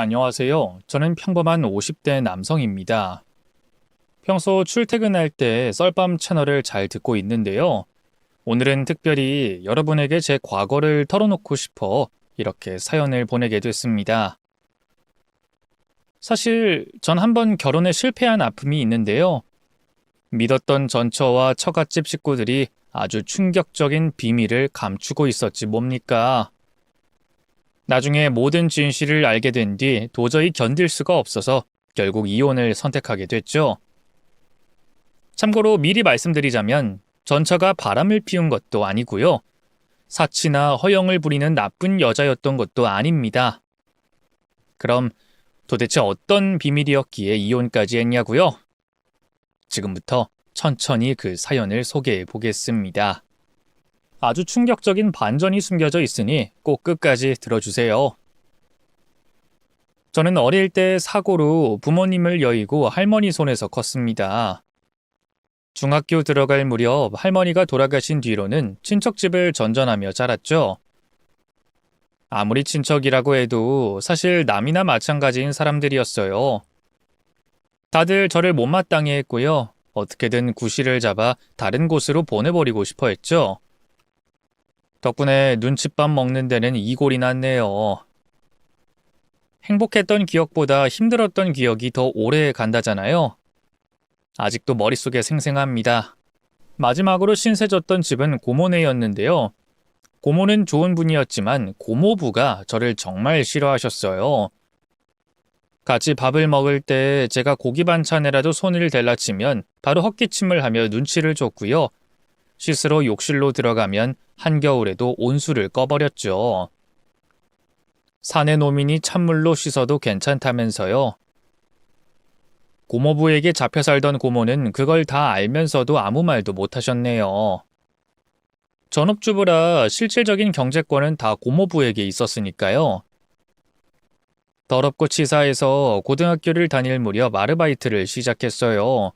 안녕하세요. 저는 평범한 50대 남성입니다. 평소 출퇴근할 때 썰밤 채널을 잘 듣고 있는데요. 오늘은 특별히 여러분에게 제 과거를 털어놓고 싶어 이렇게 사연을 보내게 됐습니다. 사실 전 한번 결혼에 실패한 아픔이 있는데요. 믿었던 전처와 처갓집 식구들이 아주 충격적인 비밀을 감추고 있었지 뭡니까? 나중에 모든 진실을 알게 된 뒤 도저히 견딜 수가 없어서 결국 이혼을 선택하게 됐죠. 참고로 미리 말씀드리자면 전처가 바람을 피운 것도 아니고요. 사치나 허영을 부리는 나쁜 여자였던 것도 아닙니다. 그럼 도대체 어떤 비밀이었기에 이혼까지 했냐고요? 지금부터 천천히 그 사연을 소개해 보겠습니다. 아주 충격적인 반전이 숨겨져 있으니 꼭 끝까지 들어주세요. 저는 어릴 때 사고로 부모님을 여의고 할머니 손에서 컸습니다. 중학교 들어갈 무렵 할머니가 돌아가신 뒤로는 친척집을 전전하며 자랐죠. 아무리 친척이라고 해도 사실 남이나 마찬가지인 사람들이었어요. 다들 저를 못마땅해 했고요. 어떻게든 구실을 잡아 다른 곳으로 보내버리고 싶어 했죠. 덕분에 눈칫밥 먹는 데는 이골이 났네요. 행복했던 기억보다 힘들었던 기억이 더 오래 간다잖아요. 아직도 머릿속에 생생합니다. 마지막으로 신세졌던 집은 고모네였는데요. 고모는 좋은 분이었지만 고모부가 저를 정말 싫어하셨어요. 같이 밥을 먹을 때 제가 고기 반찬에라도 손을 댈라 치면 바로 헛기침을 하며 눈치를 줬고요. 씻으러 욕실로 들어가면 한겨울에도 온수를 꺼버렸죠. 사내 노민이 찬물로 씻어도 괜찮다면서요. 고모부에게 잡혀 살던 고모는 그걸 다 알면서도 아무 말도 못하셨네요. 전업주부라 실질적인 경제권은 다 고모부에게 있었으니까요. 더럽고 치사해서 고등학교를 다닐 무렵 아르바이트를 시작했어요.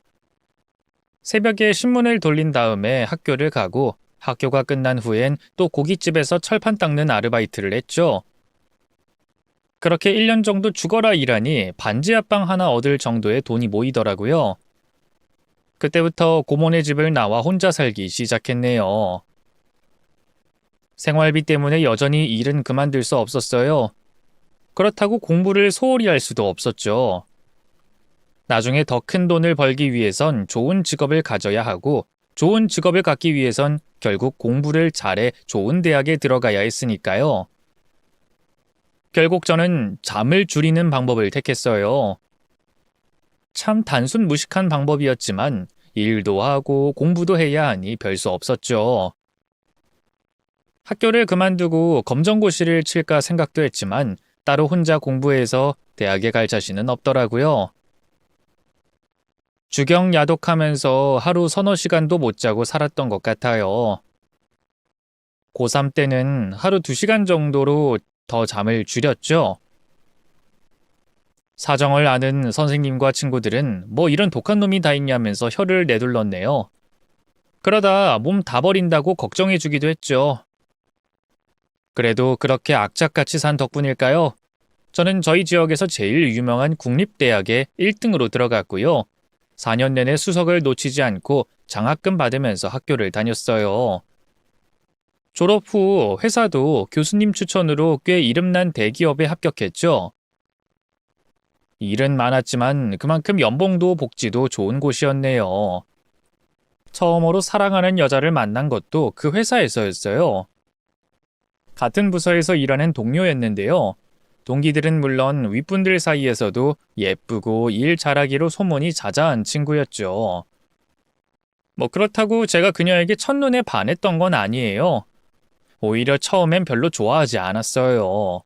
새벽에 신문을 돌린 다음에 학교를 가고 학교가 끝난 후엔 또 고깃집에서 철판 닦는 아르바이트를 했죠. 그렇게 1년 정도 죽어라 일하니 반지 합방 하나 얻을 정도의 돈이 모이더라고요. 그때부터 고모네 집을 나와 혼자 살기 시작했네요. 생활비 때문에 여전히 일은 그만둘 수 없었어요. 그렇다고 공부를 소홀히 할 수도 없었죠. 나중에 더 큰 돈을 벌기 위해선 좋은 직업을 가져야 하고 좋은 직업을 갖기 위해선 결국 공부를 잘해 좋은 대학에 들어가야 했으니까요. 결국 저는 잠을 줄이는 방법을 택했어요. 참 단순 무식한 방법이었지만 일도 하고 공부도 해야 하니 별 수 없었죠. 학교를 그만두고 검정고시를 칠까 생각도 했지만 따로 혼자 공부해서 대학에 갈 자신은 없더라고요. 주경야독하면서 하루 서너 시간도 못 자고 살았던 것 같아요. 고3 때는 하루 2시간 정도로 더 잠을 줄였죠. 사정을 아는 선생님과 친구들은 뭐 이런 독한 놈이 다 있냐면서 혀를 내둘렀네요. 그러다 몸 다 버린다고 걱정해주기도 했죠. 그래도 그렇게 악착같이 산 덕분일까요? 저는 저희 지역에서 제일 유명한 국립대학에 1등으로 들어갔고요. 4년 내내 수석을 놓치지 않고 장학금 받으면서 학교를 다녔어요. 졸업 후 회사도 교수님 추천으로 꽤 이름난 대기업에 합격했죠. 일은 많았지만 그만큼 연봉도 복지도 좋은 곳이었네요. 처음으로 사랑하는 여자를 만난 것도 그 회사에서였어요. 같은 부서에서 일하는 동료였는데요. 동기들은 물론 윗분들 사이에서도 예쁘고 일 잘하기로 소문이 자자한 친구였죠. 뭐 그렇다고 제가 그녀에게 첫눈에 반했던 건 아니에요. 오히려 처음엔 별로 좋아하지 않았어요.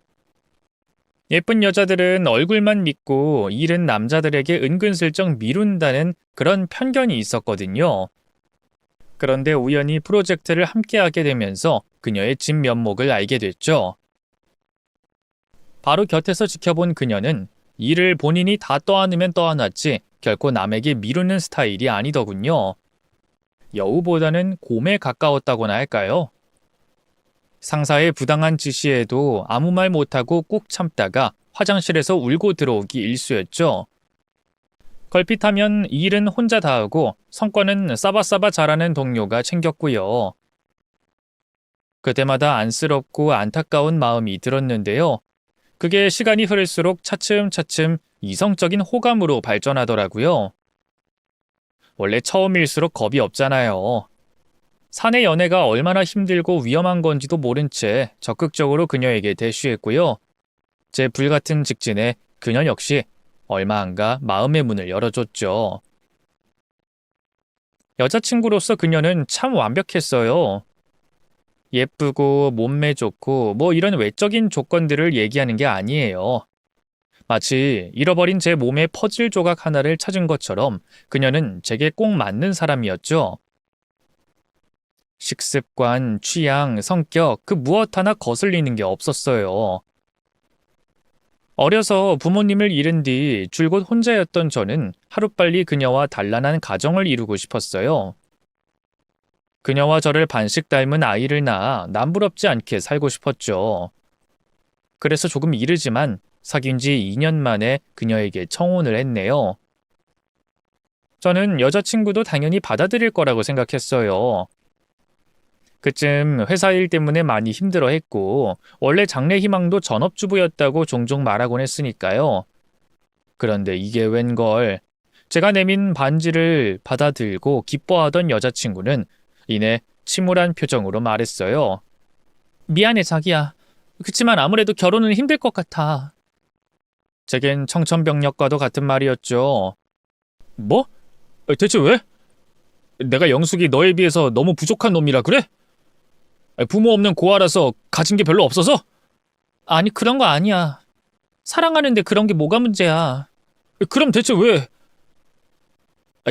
예쁜 여자들은 얼굴만 믿고 일은 남자들에게 은근슬쩍 미룬다는 그런 편견이 있었거든요. 그런데 우연히 프로젝트를 함께하게 되면서 그녀의 진면목을 알게 됐죠. 바로 곁에서 지켜본 그녀는 일을 본인이 다 떠안으면 떠안았지 결코 남에게 미루는 스타일이 아니더군요. 여우보다는 곰에 가까웠다고나 할까요? 상사의 부당한 지시에도 아무 말 못하고 꾹 참다가 화장실에서 울고 들어오기 일쑤였죠. 걸핏하면 일은 혼자 다 하고 성과는 싸바싸바 잘하는 동료가 챙겼고요. 그때마다 안쓰럽고 안타까운 마음이 들었는데요. 그게 시간이 흐를수록 차츰차츰 이성적인 호감으로 발전하더라고요. 원래 처음일수록 겁이 없잖아요. 사내 연애가 얼마나 힘들고 위험한 건지도 모른 채 적극적으로 그녀에게 대쉬했고요. 제 불같은 직진에 그녀 역시 얼마 안가 마음의 문을 열어줬죠. 여자친구로서 그녀는 참 완벽했어요. 예쁘고 몸매 좋고 뭐 이런 외적인 조건들을 얘기하는 게 아니에요. 마치 잃어버린 제 몸의 퍼즐 조각 하나를 찾은 것처럼 그녀는 제게 꼭 맞는 사람이었죠. 식습관, 취향, 성격 그 무엇 하나 거슬리는 게 없었어요. 어려서 부모님을 잃은 뒤 줄곧 혼자였던 저는 하루빨리 그녀와 단란한 가정을 이루고 싶었어요. 그녀와 저를 반씩 닮은 아이를 낳아 남부럽지 않게 살고 싶었죠. 그래서 조금 이르지만 사귄 지 2년 만에 그녀에게 청혼을 했네요. 저는 여자친구도 당연히 받아들일 거라고 생각했어요. 그쯤 회사 일 때문에 많이 힘들어했고 원래 장래 희망도 전업주부였다고 종종 말하곤 했으니까요. 그런데 이게 웬걸. 제가 내민 반지를 받아들고 기뻐하던 여자친구는 이내 침울한 표정으로 말했어요. 미안해 자기야. 그치만 아무래도 결혼은 힘들 것 같아. 제겐 청천벽력과도 같은 말이었죠. 뭐? 대체 왜? 내가 영숙이 너에 비해서 너무 부족한 놈이라 그래? 부모 없는 고아라서 가진 게 별로 없어서? 아니 그런 거 아니야. 사랑하는데 그런 게 뭐가 문제야. 그럼 대체 왜?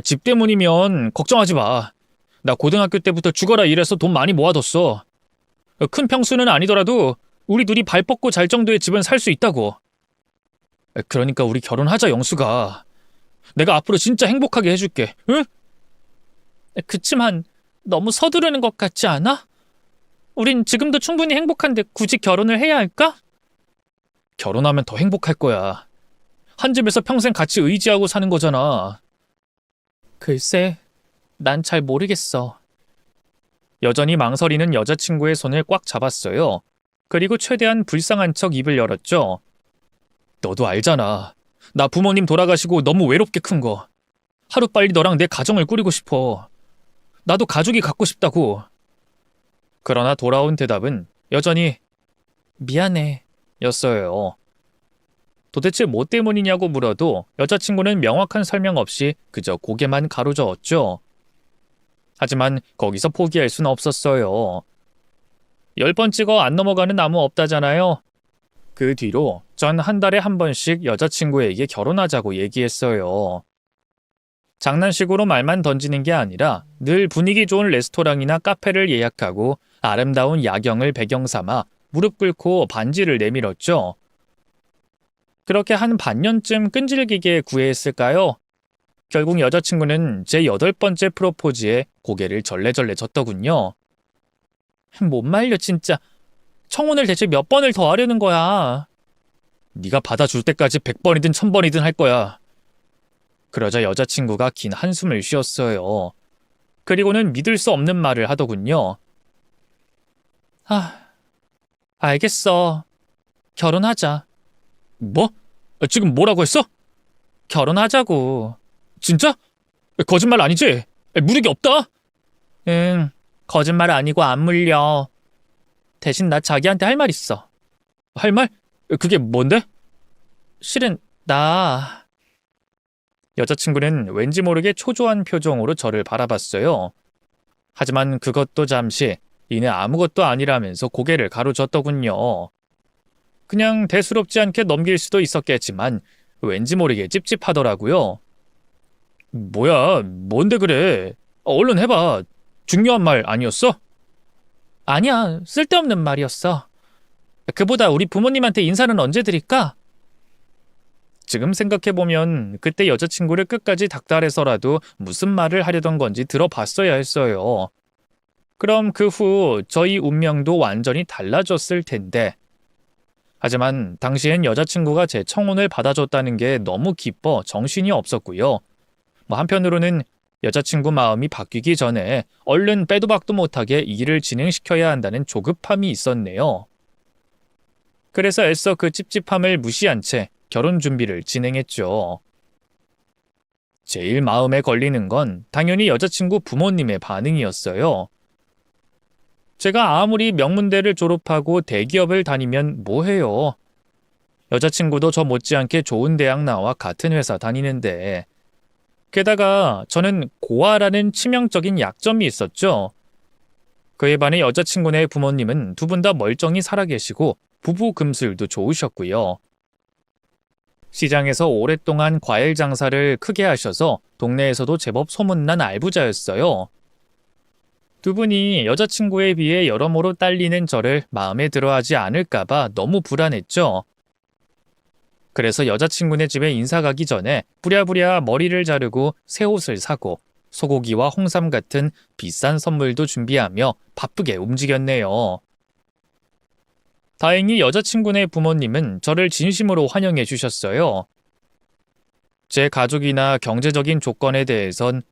집 때문이면 걱정하지 마. 나 고등학교 때부터 죽어라 일해서 돈 많이 모아뒀어. 큰 평수는 아니더라도 우리 둘이 발 뻗고 잘 정도의 집은 살 수 있다고. 그러니까 우리 결혼하자 영수가. 내가 앞으로 진짜 행복하게 해줄게. 응? 그치만 너무 서두르는 것 같지 않아? 우린 지금도 충분히 행복한데 굳이 결혼을 해야 할까? 결혼하면 더 행복할 거야. 한 집에서 평생 같이 의지하고 사는 거잖아. 글쎄, 난 잘 모르겠어. 여전히 망설이는 여자친구의 손을 꽉 잡았어요. 그리고 최대한 불쌍한 척 입을 열었죠. 너도 알잖아. 나 부모님 돌아가시고 너무 외롭게 큰 거. 하루빨리 너랑 내 가정을 꾸리고 싶어. 나도 가족이 갖고 싶다고. 그러나 돌아온 대답은 여전히 미안해 였어요. 도대체 뭐 때문이냐고 물어도 여자친구는 명확한 설명 없이 그저 고개만 가로저었죠. 하지만 거기서 포기할 순 없었어요. 10번 찍어 안 넘어가는 나무 없다잖아요. 그 뒤로 전 한 달에 한 번씩 여자친구에게 결혼하자고 얘기했어요. 장난식으로 말만 던지는 게 아니라 늘 분위기 좋은 레스토랑이나 카페를 예약하고 아름다운 야경을 배경 삼아 무릎 꿇고 반지를 내밀었죠. 그렇게 한 반년쯤 끈질기게 구애했을까요? 결국 여자친구는 제 8번째 프로포즈에 고개를 절레절레 졌더군요. 못 말려 진짜. 청혼을 대체 몇 번을 더 하려는 거야. 네가 받아줄 때까지 100번이든 1000번이든 할 거야. 그러자 여자친구가 긴 한숨을 쉬었어요. 그리고는 믿을 수 없는 말을 하더군요. 알겠어. 결혼하자. 뭐? 지금 뭐라고 했어? 결혼하자고. 진짜? 거짓말 아니지? 무력이 없다? 응, 거짓말 아니고 안 물려. 대신 나 자기한테 할 말 있어. 할 말? 그게 뭔데? 실은 나... 여자친구는 왠지 모르게 초조한 표정으로 저를 바라봤어요. 하지만 그것도 잠시 이내 아무것도 아니라면서 고개를 가로젓더군요. 그냥 대수롭지 않게 넘길 수도 있었겠지만 왠지 모르게 찝찝하더라고요. 뭐야, 뭔데 그래? 얼른 해봐. 중요한 말 아니었어? 아니야, 쓸데없는 말이었어. 그보다 우리 부모님한테 인사는 언제 드릴까? 지금 생각해보면 그때 여자친구를 끝까지 닥달해서라도 무슨 말을 하려던 건지 들어봤어야 했어요. 그럼 그 후 저희 운명도 완전히 달라졌을 텐데. 하지만 당시엔 여자친구가 제 청혼을 받아줬다는 게 너무 기뻐 정신이 없었고요. 한편으로는 여자친구 마음이 바뀌기 전에 얼른 빼도 박도 못하게 이 일을 진행시켜야 한다는 조급함이 있었네요. 그래서 애써 그 찝찝함을 무시한 채 결혼 준비를 진행했죠. 제일 마음에 걸리는 건 당연히 여자친구 부모님의 반응이었어요. 제가 아무리 명문대를 졸업하고 대기업을 다니면 뭐해요? 여자친구도 저 못지않게 좋은 대학 나와 같은 회사 다니는데, 게다가 저는 고아라는 치명적인 약점이 있었죠. 그에 반해 여자친구네 부모님은 두 분 다 멀쩡히 살아계시고 부부 금술도 좋으셨고요. 시장에서 오랫동안 과일 장사를 크게 하셔서 동네에서도 제법 소문난 알부자였어요. 두 분이 여자친구에 비해 여러모로 딸리는 저를 마음에 들어하지 않을까봐 너무 불안했죠. 그래서 여자친구네 집에 인사 가기 전에 부랴부랴 머리를 자르고 새 옷을 사고 소고기와 홍삼 같은 비싼 선물도 준비하며 바쁘게 움직였네요. 다행히 여자친구네 부모님은 저를 진심으로 환영해 주셨어요. 제 가족이나 경제적인 조건에 대해선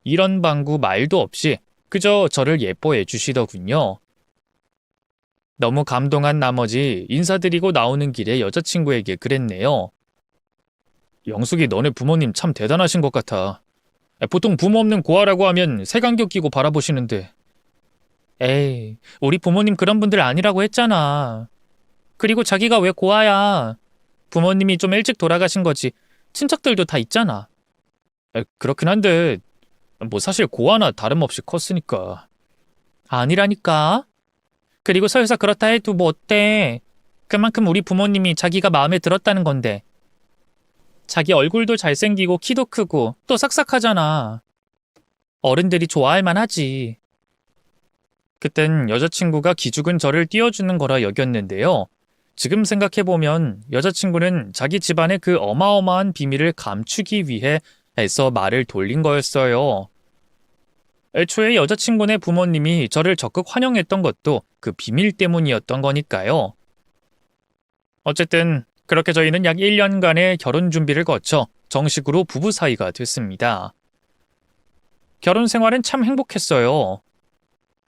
이런 방구 말도 없이 그저 저를 예뻐해 주시더군요. 너무 감동한 나머지 인사드리고 나오는 길에 여자친구에게 그랬네요. 영숙이 너네 부모님 참 대단하신 것 같아. 보통 부모 없는 고아라고 하면 색안경 끼고 바라보시는데. 에이, 우리 부모님 그런 분들 아니라고 했잖아. 그리고 자기가 왜 고아야? 부모님이 좀 일찍 돌아가신 거지. 친척들도 다 있잖아. 그렇긴 한데 사실 고아나 다름없이 컸으니까. 아니라니까. 그리고 설사 그렇다 해도 뭐 어때? 그만큼 우리 부모님이 자기가 마음에 들었다는 건데. 자기 얼굴도 잘생기고 키도 크고 또 싹싹하잖아. 어른들이 좋아할 만하지. 그땐 여자친구가 기죽은 저를 띄워주는 거라 여겼는데요. 지금 생각해보면 여자친구는 자기 집안의 그 어마어마한 비밀을 감추기 위해 애써 말을 돌린 거였어요. 애초에 여자친구네 부모님이 저를 적극 환영했던 것도 그 비밀 때문이었던 거니까요. 어쨌든 그렇게 저희는 약 1년간의 결혼 준비를 거쳐 정식으로 부부 사이가 됐습니다. 결혼 생활은 참 행복했어요.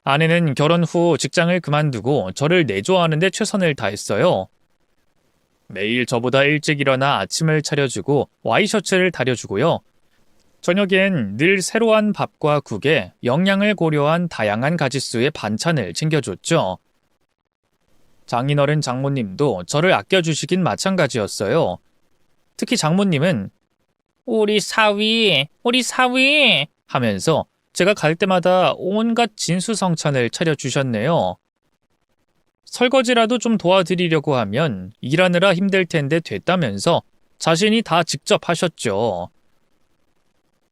아내는 결혼 후 직장을 그만두고 저를 내조하는 데 최선을 다했어요. 매일 저보다 일찍 일어나 아침을 차려주고 와이셔츠를 다려주고요. 저녁엔 늘 새로운 밥과 국에 영양을 고려한 다양한 가짓수의 반찬을 챙겨줬죠. 장인어른 장모님도 저를 아껴주시긴 마찬가지였어요. 특히 장모님은 우리 사위 하면서 제가 갈 때마다 온갖 진수성찬을 차려주셨네요. 설거지라도 좀 도와드리려고 하면 일하느라 힘들 텐데 됐다면서 자신이 다 직접 하셨죠.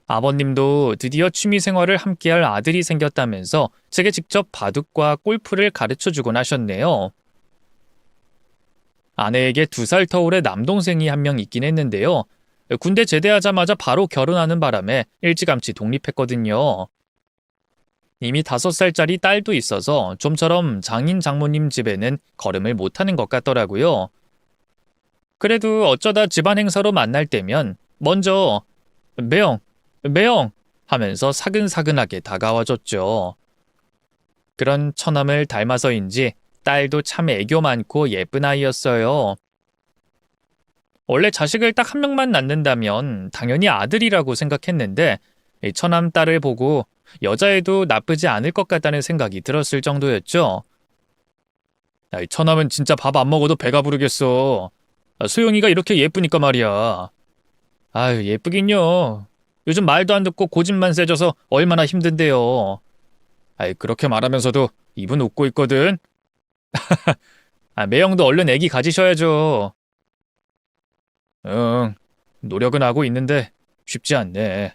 아버님도 드디어 취미생활을 함께할 아들이 생겼다면서 제게 직접 바둑과 골프를 가르쳐주곤 하셨네요. 아내에게 2살 터울의 남동생이 한 명 있긴 했는데요. 군대 제대하자마자 바로 결혼하는 바람에 일찌감치 독립했거든요. 이미 5살짜리 딸도 있어서 좀처럼 장인 장모님 집에는 걸음을 못하는 것 같더라고요. 그래도 어쩌다 집안 행사로 만날 때면 먼저 매영 하면서 사근사근하게 다가와줬죠. 그런 처남을 닮아서인지 딸도 참 애교 많고 예쁜 아이였어요. 원래 자식을 딱 한 명만 낳는다면 당연히 아들이라고 생각했는데 처남 딸을 보고 여자애도 나쁘지 않을 것 같다는 생각이 들었을 정도였죠. 처남은 진짜 밥 안 먹어도 배가 부르겠어. 소영이가 이렇게 예쁘니까 말이야. 아유, 예쁘긴요. 요즘 말도 안 듣고 고집만 세져서 얼마나 힘든데요. 그렇게 말하면서도 입은 웃고 있거든. 매형도 얼른 애기 가지셔야죠. 응, 노력은 하고 있는데 쉽지 않네.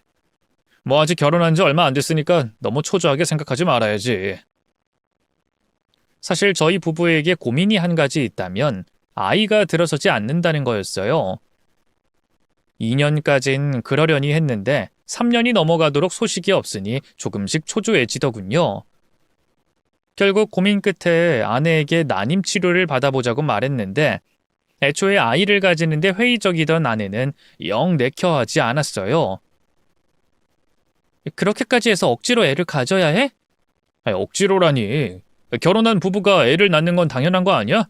아직 결혼한 지 얼마 안 됐으니까 너무 초조하게 생각하지 말아야지. 사실 저희 부부에게 고민이 한 가지 있다면 아이가 들어서지 않는다는 거였어요. 2년까진 그러려니 했는데 3년이 넘어가도록 소식이 없으니 조금씩 초조해지더군요. 결국 고민 끝에 아내에게 난임 치료를 받아보자고 말했는데 애초에 아이를 가지는데 회의적이던 아내는 영 내켜하지 않았어요. 그렇게까지 해서 억지로 애를 가져야 해? 아니, 억지로라니. 결혼한 부부가 애를 낳는 건 당연한 거 아니야?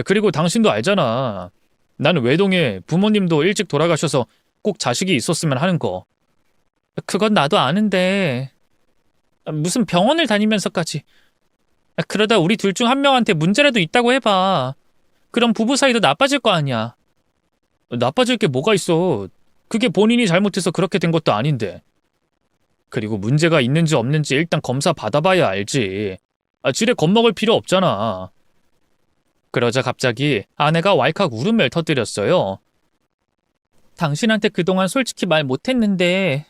그리고 당신도 알잖아. 나는 외동에 부모님도 일찍 돌아가셔서 꼭 자식이 있었으면 하는 거. 그건 나도 아는데 무슨 병원을 다니면서까지. 그러다 우리 둘 중 한 명한테 문제라도 있다고 해봐. 그럼 부부 사이도 나빠질 거 아니야. 나빠질 게 뭐가 있어. 그게 본인이 잘못해서 그렇게 된 것도 아닌데. 그리고 문제가 있는지 없는지 일단 검사 받아봐야 알지. 지레 겁먹을 필요 없잖아. 그러자 갑자기 아내가 왈칵 울음을 터뜨렸어요. 당신한테 그동안 솔직히 말 못했는데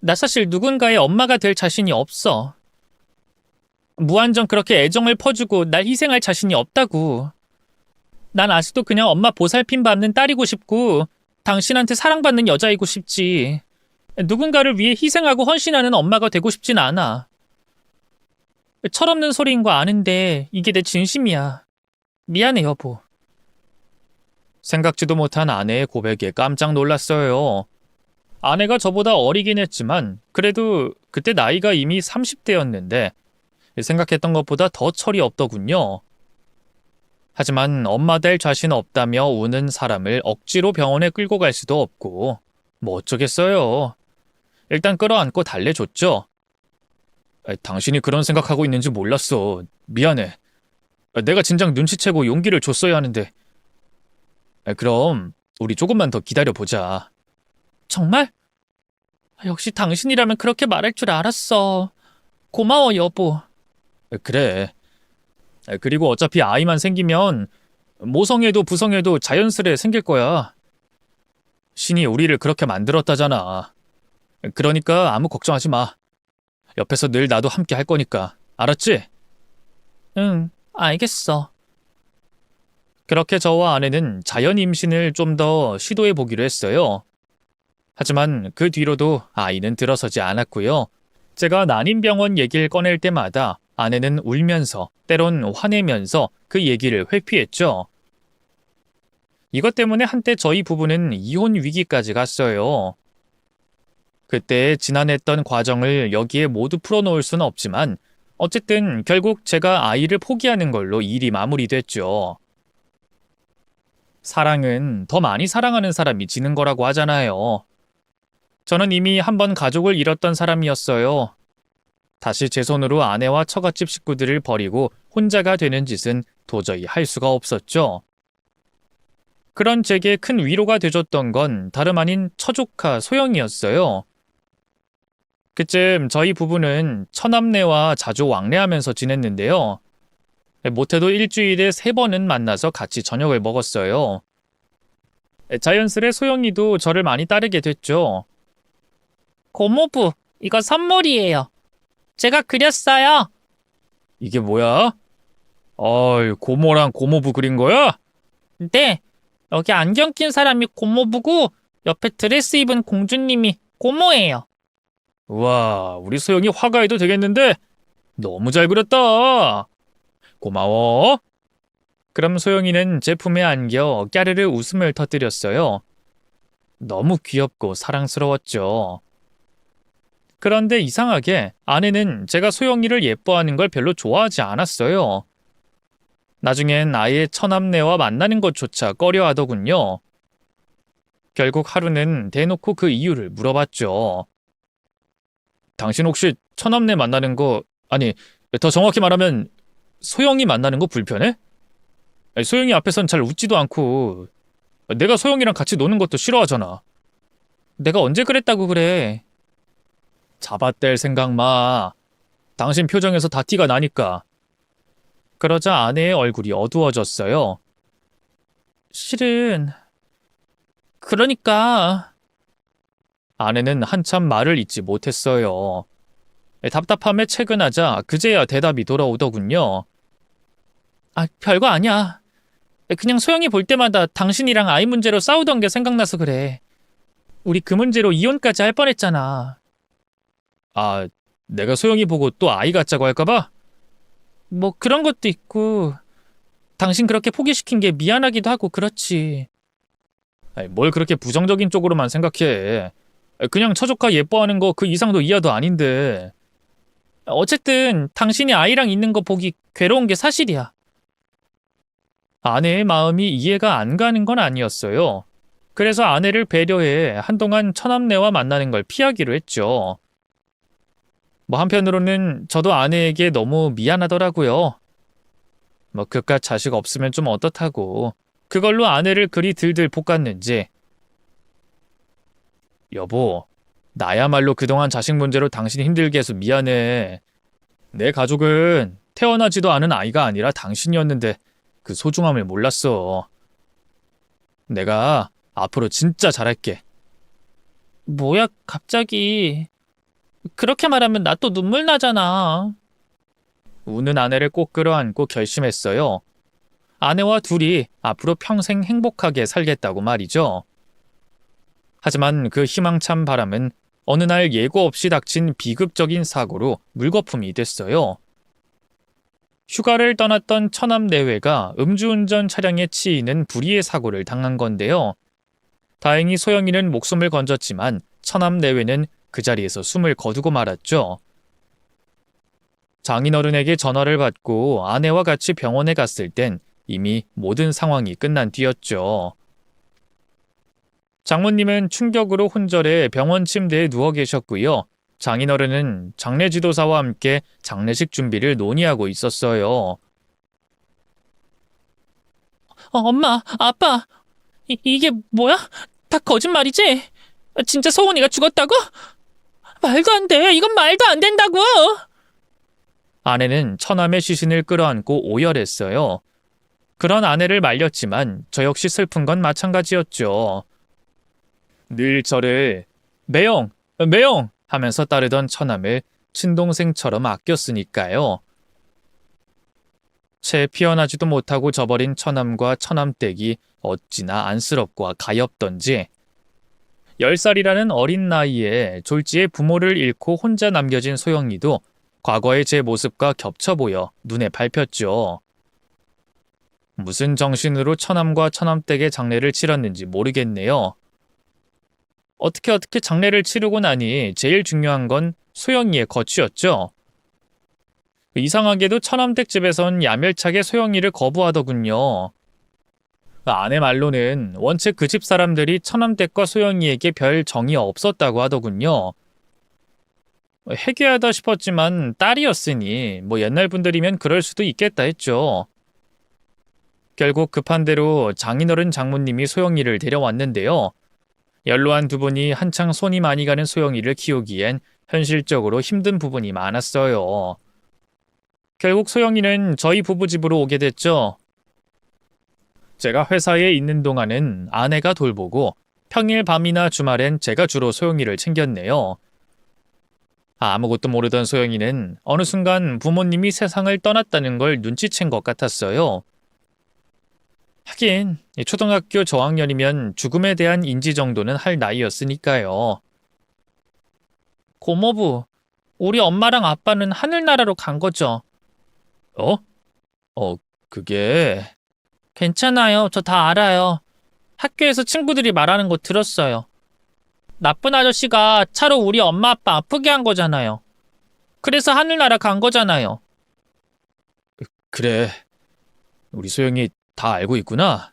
나 사실 누군가의 엄마가 될 자신이 없어. 무한정 그렇게 애정을 퍼주고 날 희생할 자신이 없다고. 난 아직도 그냥 엄마 보살핌 받는 딸이고 싶고 당신한테 사랑받는 여자이고 싶지. 누군가를 위해 희생하고 헌신하는 엄마가 되고 싶진 않아. 철없는 소리인 거 아는데 이게 내 진심이야. 미안해, 여보. 생각지도 못한 아내의 고백에 깜짝 놀랐어요. 아내가 저보다 어리긴 했지만 그래도 그때 나이가 이미 30대였는데 생각했던 것보다 더 철이 없더군요. 하지만 엄마 될 자신 없다며 우는 사람을 억지로 병원에 끌고 갈 수도 없고 뭐 어쩌겠어요. 일단 끌어안고 달래줬죠. 당신이 그런 생각하고 있는지 몰랐어. 미안해. 내가 진작 눈치채고 용기를 줬어야 하는데. 그럼 우리 조금만 더 기다려보자. 정말? 역시 당신이라면 그렇게 말할 줄 알았어. 고마워, 여보. 그래. 그리고 어차피 아이만 생기면 모성애도 부성애도 자연스레 생길 거야. 신이 우리를 그렇게 만들었다잖아. 그러니까 아무 걱정하지 마. 옆에서 늘 나도 함께 할 거니까. 알았지? 응, 알겠어. 그렇게 저와 아내는 자연 임신을 좀 더 시도해 보기로 했어요. 하지만 그 뒤로도 아이는 들어서지 않았고요. 제가 난임병원 얘기를 꺼낼 때마다 아내는 울면서 때론 화내면서 그 얘기를 회피했죠. 이것 때문에 한때 저희 부부는 이혼 위기까지 갔어요. 그때 지난했던 과정을 여기에 모두 풀어놓을 수는 없지만 어쨌든 결국 제가 아이를 포기하는 걸로 일이 마무리됐죠. 사랑은 더 많이 사랑하는 사람이 지는 거라고 하잖아요. 저는 이미 한 번 가족을 잃었던 사람이었어요. 다시 제 손으로 아내와 처갓집 식구들을 버리고 혼자가 되는 짓은 도저히 할 수가 없었죠. 그런 제게 큰 위로가 되줬던 건 다름 아닌 처조카 소영이었어요. 그쯤 저희 부부는 처남네와 자주 왕래하면서 지냈는데요. 못해도 일주일에 3번은 만나서 같이 저녁을 먹었어요. 자연스레 소영이도 저를 많이 따르게 됐죠. 고모부, 이거 선물이에요. 제가 그렸어요. 이게 뭐야? 어이, 고모랑 고모부 그린 거야? 네, 여기 안경 낀 사람이 고모부고 옆에 드레스 입은 공주님이 고모예요. 우와, 우리 소영이 화가해도 되겠는데? 너무 잘 그렸다. 고마워. 그럼 소영이는 제품에 안겨 까르르 웃음을 터뜨렸어요. 너무 귀엽고 사랑스러웠죠. 그런데 이상하게 아내는 제가 소영이를 예뻐하는 걸 별로 좋아하지 않았어요. 나중엔 아예 처남네와 만나는 것조차 꺼려하더군요. 결국 하루는 대놓고 그 이유를 물어봤죠. 당신 혹시 처남네 만나는 거, 아니, 더 정확히 말하면 소영이 만나는 거 불편해? 소영이 앞에선 잘 웃지도 않고 내가 소영이랑 같이 노는 것도 싫어하잖아. 내가 언제 그랬다고 그래. 잡아뗄 생각 마. 당신 표정에서 다 티가 나니까. 그러자 아내의 얼굴이 어두워졌어요. 실은 그러니까 아내는 한참 말을 잇지 못했어요. 답답함에 채근하자 그제야 대답이 돌아오더군요. 별거 아니야. 그냥 소영이 볼 때마다 당신이랑 아이 문제로 싸우던 게 생각나서 그래. 우리 그 문제로 이혼까지 할 뻔했잖아. 내가 소영이 보고 또 아이 갖자고 할까봐? 뭐 그런 것도 있고 당신 그렇게 포기시킨 게 미안하기도 하고 그렇지. 아니, 뭘 그렇게 부정적인 쪽으로만 생각해. 그냥 처조카 예뻐하는 거 그 이상도 이하도 아닌데. 어쨌든 당신이 아이랑 있는 거 보기 괴로운 게 사실이야. 아내의 마음이 이해가 안 가는 건 아니었어요. 그래서 아내를 배려해 한동안 처남네와 만나는 걸 피하기로 했죠. 뭐 한편으로는 저도 아내에게 너무 미안하더라고요. 뭐 그깟 자식 없으면 좀 어떻다고 그걸로 아내를 그리 들들 볶았는지. 여보, 나야말로 그동안 자식 문제로 당신 힘들게 해서 미안해. 내 가족은 태어나지도 않은 아이가 아니라 당신이었는데 그 소중함을 몰랐어. 내가 앞으로 진짜 잘할게. 뭐야, 갑자기. 그렇게 말하면 나 또 눈물 나잖아. 우는 아내를 꼭 끌어안고 결심했어요. 아내와 둘이 앞으로 평생 행복하게 살겠다고 말이죠. 하지만 그 희망찬 바람은 어느 날 예고 없이 닥친 비극적인 사고로 물거품이 됐어요. 휴가를 떠났던 처남 내외가 음주운전 차량에 치이는 불의의 사고를 당한 건데요. 다행히 소영이는 목숨을 건졌지만 처남 내외는 그 자리에서 숨을 거두고 말았죠. 장인어른에게 전화를 받고 아내와 같이 병원에 갔을 땐 이미 모든 상황이 끝난 뒤였죠. 장모님은 충격으로 혼절해 병원 침대에 누워 계셨고요. 장인어른은 장례 지도사와 함께 장례식 준비를 논의하고 있었어요. 엄마, 아빠, 이게 뭐야? 다 거짓말이지? 진짜 서훈이가 죽었다고? 말도 안 돼. 이건 말도 안 된다고. 아내는 처남의 시신을 끌어안고 오열했어요. 그런 아내를 말렸지만 저 역시 슬픈 건 마찬가지였죠. 늘 저를 매영, 매영 하면서 따르던 처남을 친동생처럼 아꼈으니까요. 채 피어나지도 못하고 져버린 처남과 처남댁이 어찌나 안쓰럽고 가엾던지. 10살이라는 어린 나이에 졸지에 부모를 잃고 혼자 남겨진 소영이도 과거의 제 모습과 겹쳐 보여 눈에 밟혔죠. 무슨 정신으로 처남과 처남댁의 장례를 치렀는지 모르겠네요. 어떻게 장례를 치르고 나니 제일 중요한 건 소영이의 거취였죠. 이상하게도 처남댁 집에선 야멸차게 소영이를 거부하더군요. 아내 말로는 원체 그 집 사람들이 처남댁과 소영이에게 별 정이 없었다고 하더군요. 해괴하다 싶었지만 딸이었으니 뭐 옛날 분들이면 그럴 수도 있겠다 했죠. 결국 급한 대로 장인어른 장모님이 소영이를 데려왔는데요. 연로한 두 분이 한창 손이 많이 가는 소영이를 키우기엔 현실적으로 힘든 부분이 많았어요. 결국 소영이는 저희 부부 집으로 오게 됐죠. 제가 회사에 있는 동안은 아내가 돌보고 평일 밤이나 주말엔 제가 주로 소영이를 챙겼네요. 아무것도 모르던 소영이는 어느 순간 부모님이 세상을 떠났다는 걸 눈치챈 것 같았어요. 하긴 초등학교 저학년이면 죽음에 대한 인지 정도는 할 나이였으니까요. 고모부, 우리 엄마랑 아빠는 하늘나라로 간 거죠? 어? 그게... 괜찮아요. 저 다 알아요. 학교에서 친구들이 말하는 거 들었어요. 나쁜 아저씨가 차로 우리 엄마 아빠 아프게 한 거잖아요. 그래서 하늘나라 간 거잖아요. 그래. 우리 소영이 다 알고 있구나.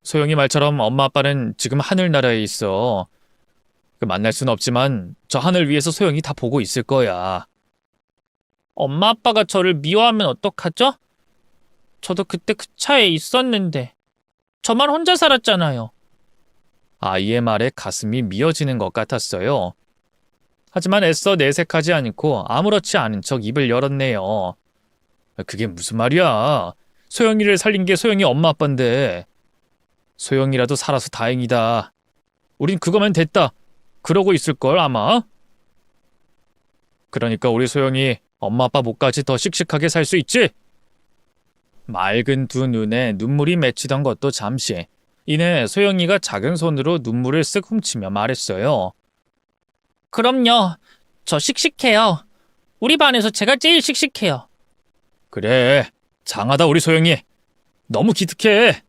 소영이 말처럼 엄마 아빠는 지금 하늘나라에 있어. 만날 순 없지만 저 하늘 위에서 소영이 다 보고 있을 거야. 엄마 아빠가 저를 미워하면 어떡하죠? 저도 그때 그 차에 있었는데 저만 혼자 살았잖아요. 아이의 말에 가슴이 미어지는 것 같았어요. 하지만 애써 내색하지 않고 아무렇지 않은 척 입을 열었네요. 그게 무슨 말이야. 소영이를 살린 게 소영이 엄마 아빠인데. 소영이라도 살아서 다행이다. 우린 그거면 됐다. 그러고 있을걸 아마. 그러니까 우리 소영이 엄마 아빠 목까지 더 씩씩하게 살 수 있지? 맑은 두 눈에 눈물이 맺히던 것도 잠시. 이내 소영이가 작은 손으로 눈물을 쓱 훔치며 말했어요. 그럼요. 저 씩씩해요. 우리 반에서 제가 제일 씩씩해요. 그래. 장하다 우리 소영이. 너무 기특해.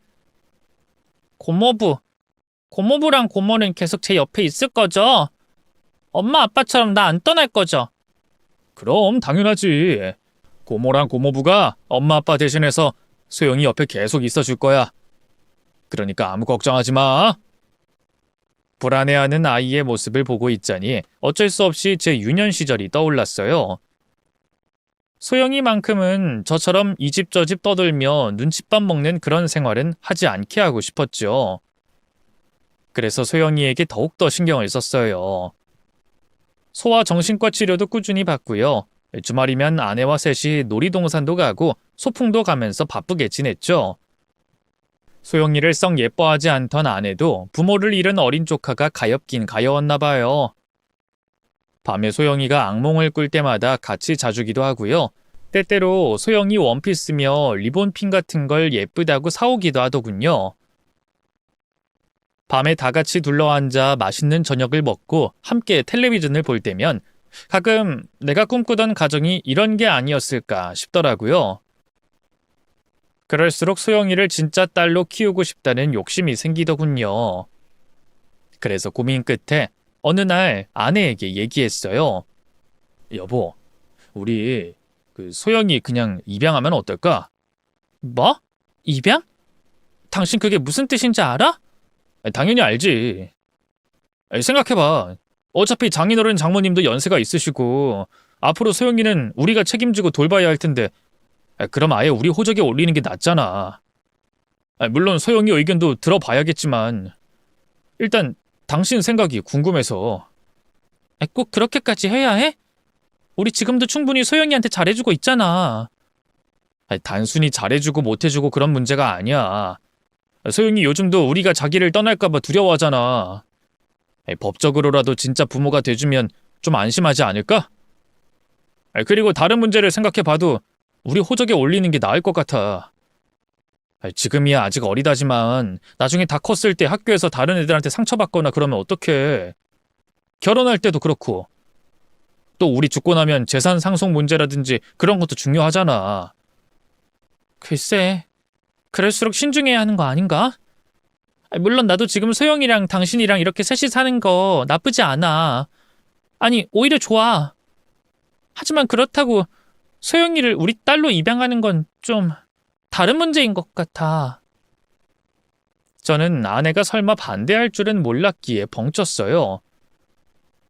고모부랑 고모는 계속 제 옆에 있을 거죠? 엄마 아빠처럼 나 안 떠날 거죠? 그럼 당연하지. 고모랑 고모부가 엄마 아빠 대신해서 소영이 옆에 계속 있어줄 거야. 그러니까 아무 걱정하지 마. 불안해하는 아이의 모습을 보고 있자니 어쩔 수 없이 제 유년 시절이 떠올랐어요. 소영이만큼은 저처럼 이 집 저 집 떠돌며 눈칫밥 먹는 그런 생활은 하지 않게 하고 싶었죠. 그래서 소영이에게 더욱더 신경을 썼어요. 소아 정신과 치료도 꾸준히 받고요. 주말이면 아내와 셋이 놀이동산도 가고 소풍도 가면서 바쁘게 지냈죠. 소영이를 썩 예뻐하지 않던 아내도 부모를 잃은 어린 조카가 가엾긴 가여웠나 봐요. 밤에 소영이가 악몽을 꿀 때마다 같이 자주기도 하고요. 때때로 소영이 원피스며 리본핀 같은 걸 예쁘다고 사오기도 하더군요. 밤에 다 같이 둘러앉아 맛있는 저녁을 먹고 함께 텔레비전을 볼 때면 가끔 내가 꿈꾸던 가정이 이런 게 아니었을까 싶더라고요. 그럴수록 소영이를 진짜 딸로 키우고 싶다는 욕심이 생기더군요. 그래서 고민 끝에 어느 날 아내에게 얘기했어요. 여보, 우리 소영이 그냥 입양하면 어떨까? 뭐? 입양? 당신 그게 무슨 뜻인지 알아? 당연히 알지. 생각해봐. 어차피 장인어른 장모님도 연세가 있으시고 앞으로 소영이는 우리가 책임지고 돌봐야 할 텐데 그럼 아예 우리 호적에 올리는 게 낫잖아. 물론 소영이 의견도 들어봐야겠지만 일단 당신 생각이 궁금해서. 꼭 그렇게까지 해야 해? 우리 지금도 충분히 소영이한테 잘해주고 있잖아. 단순히 잘해주고 못해주고 그런 문제가 아니야. 소영이 요즘도 우리가 자기를 떠날까봐 두려워하잖아. 법적으로라도 진짜 부모가 돼주면 좀 안심하지 않을까? 그리고 다른 문제를 생각해봐도 우리 호적에 올리는 게 나을 것 같아. 지금이야 아직 어리다지만 나중에 다 컸을 때 학교에서 다른 애들한테 상처받거나 그러면 어떡해. 결혼할 때도 그렇고 또 우리 죽고 나면 재산 상속 문제라든지 그런 것도 중요하잖아. 글쎄, 그럴수록 신중해야 하는 거 아닌가? 물론 나도 지금 소영이랑 당신이랑 이렇게 셋이 사는 거 나쁘지 않아. 아니, 오히려 좋아. 하지만 그렇다고 소영이를 우리 딸로 입양하는 건 좀 다른 문제인 것 같아. 저는 아내가 설마 반대할 줄은 몰랐기에 벙쪘어요.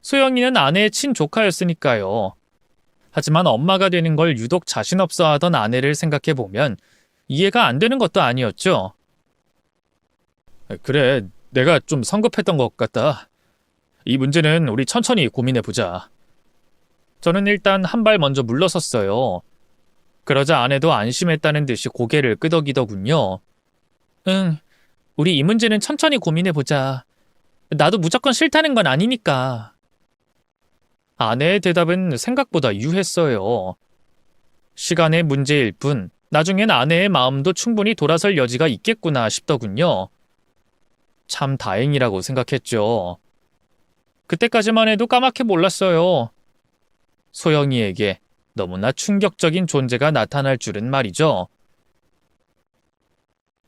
소영이는 아내의 친조카였으니까요. 하지만 엄마가 되는 걸 유독 자신 없어 하던 아내를 생각해보면 이해가 안 되는 것도 아니었죠. 그래, 내가 좀 성급했던 것 같다. 이 문제는 우리 천천히 고민해보자. 저는 일단 한 발 먼저 물러섰어요. 그러자 아내도 안심했다는 듯이 고개를 끄덕이더군요. 응, 우리 이 문제는 천천히 고민해보자. 나도 무조건 싫다는 건 아니니까. 아내의 대답은 생각보다 유했어요. 시간의 문제일 뿐 나중엔 아내의 마음도 충분히 돌아설 여지가 있겠구나 싶더군요. 참 다행이라고 생각했죠. 그때까지만 해도 까맣게 몰랐어요. 소영이에게 너무나 충격적인 존재가 나타날 줄은 말이죠.